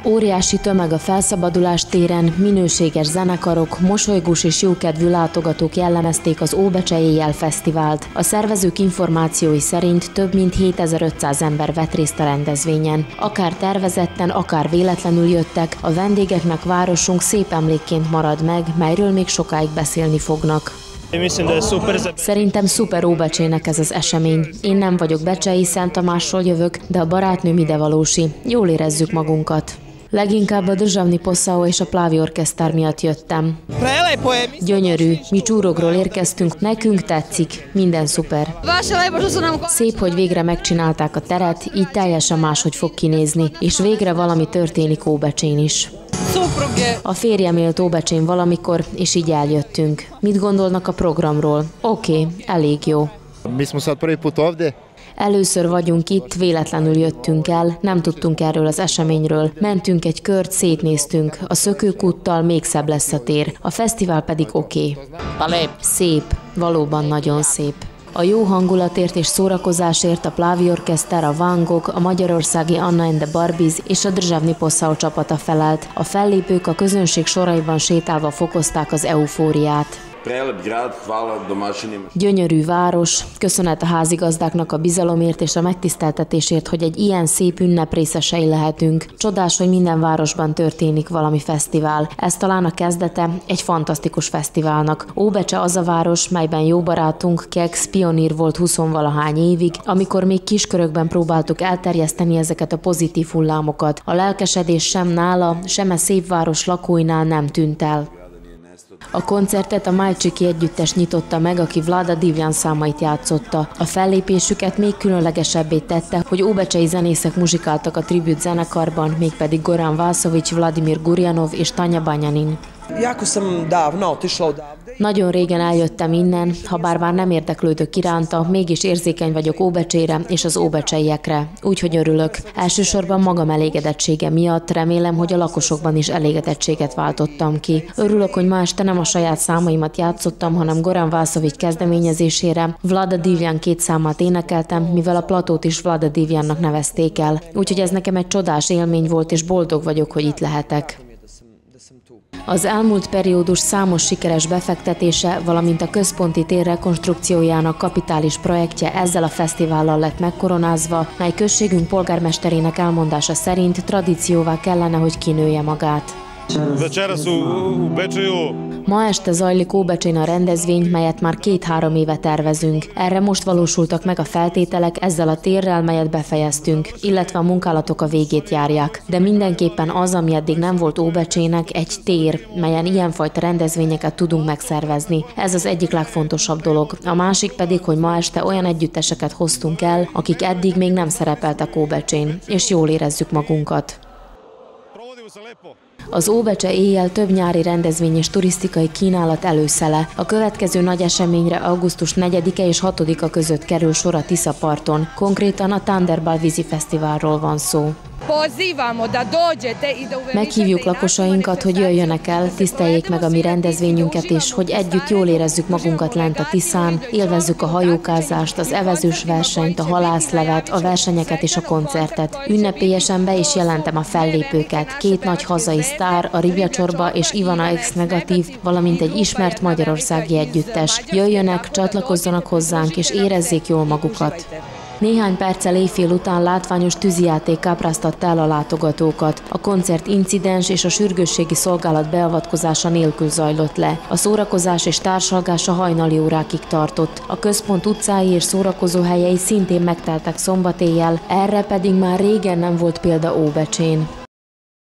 Óriási tömeg a Felszabadulás téren, minőséges zenekarok, mosolygós és jókedvű látogatók jellemezték az Óbecse Éjjel Fesztivált. A szervezők információi szerint több mint 7500 ember vett részt a rendezvényen. Akár tervezetten, akár véletlenül jöttek, a vendégeknek városunk szép emlékként marad meg, melyről még sokáig beszélni fognak. Szerintem szuper Óbecsének ez az esemény. Én nem vagyok becsei, Szent Tamásról jövök, de a barátnőm idevalósi. Jól érezzük magunkat. Leginkább a Državni Posao és a Plavi Orkesztár miatt jöttem. Gyönyörű, mi Csúrokról érkeztünk, nekünk tetszik, minden szuper. Szép, hogy végre megcsinálták a teret, így teljesen máshogy fog kinézni, és végre valami történik Óbecsén is. A férjem élt Óbecsén valamikor, és így eljöttünk. Mit gondolnak a programról? Oké, elég jó. Először vagyunk itt, véletlenül jöttünk el, nem tudtunk erről az eseményről. Mentünk egy kört, szétnéztünk. A Szökőkúttal még szebb lesz a tér. A fesztivál pedig oké. Szép, valóban nagyon szép. A jó hangulatért és szórakozásért a Plavi Orkesztár, a Van Gogh, a magyarországi Anna and the Barbies és a Državni Posao csapata felelt. A fellépők a közönség soraiban sétálva fokozták az eufóriát. Gyönyörű város, köszönet a házigazdáknak a bizalomért és a megtiszteltetésért, hogy egy ilyen szép ünnep részesei lehetünk. Csodás, hogy minden városban történik valami fesztivál. Ez talán a kezdete egy fantasztikus fesztiválnak. Óbecse az a város, melyben jó barátunk Keks pionír volt 20-valahány évig, amikor még kiskörökben próbáltuk elterjeszteni ezeket a pozitív hullámokat. A lelkesedés sem nála, sem a szép város lakóinál nem tűnt el. A koncertet a Majcsiki együttes nyitotta meg, aki Vlada Divjan számait játszotta. A fellépésüket még különlegesebbé tette, hogy óbecsei zenészek muzsikáltak a tribut zenekarban, mégpedig Goran Vasović, Vladimir Gurjanov és Tanja Banjanin. Nagyon régen eljöttem innen, ha bár nem érdeklődök iránta, mégis érzékeny vagyok Óbecsére és az óbecseiekre. Úgyhogy örülök. Elsősorban magam elégedettsége miatt, remélem, hogy a lakosokban is elégedettséget váltottam ki. Örülök, hogy ma este nem a saját számaimat játszottam, hanem Goran Vasović kezdeményezésére Vlada Divjan 2 számát énekeltem, mivel a platót is Vlada Divjannak nevezték el. Úgyhogy ez nekem egy csodás élmény volt, és boldog vagyok, hogy itt lehetek. Az elmúlt periódus számos sikeres befektetése, valamint a központi tér rekonstrukciójának kapitális projektje ezzel a fesztivállal lett megkoronázva, mely községünk polgármesterének elmondása szerint tradícióvá kellene, hogy kinője magát. Ma este zajlik Óbecsén a rendezvény, melyet már 2-3 éve tervezünk. Erre most valósultak meg a feltételek ezzel a térrel, melyet befejeztünk, illetve a munkálatok a végét járják. De mindenképpen az, ami eddig nem volt Óbecsének, egy tér, melyen ilyenfajta rendezvényeket tudunk megszervezni. Ez az egyik legfontosabb dolog. A másik pedig, hogy ma este olyan együtteseket hoztunk el, akik eddig még nem szerepeltek Óbecsén, és jól érezzük magunkat. Az Óbecse Éjjel több nyári rendezvény és turisztikai kínálat előszele. A következő nagy eseményre augusztus 4-e és 6-a között kerül sor a Tiszaparton. Konkrétan a Thunderball vízi fesztiválról van szó. Meghívjuk lakosainkat, hogy jöjjönek el, tiszteljék meg a mi rendezvényünket és hogy együtt jól érezzük magunkat lent a Tiszán, élvezzük a hajókázást, az evezős versenyt, a halászlevet, a versenyeket és a koncertet. Ünnepélyesen be is jelentem a fellépőket, 2 nagy hazai sztár, a Ribja Csorba és Ivana X Negatív, valamint egy ismert magyarországi együttes. Jöjjönek, csatlakozzanak hozzánk és érezzék jól magukat. Néhány perccel éjfél után látványos tűzijáték kápráztatta el a látogatókat. A koncert incidens és a sürgősségi szolgálat beavatkozása nélkül zajlott le. A szórakozás és társalgás a hajnali órákig tartott. A központ utcái és szórakozóhelyei szintén megteltek szombat éjjel, erre pedig már régen nem volt példa Óbecsén.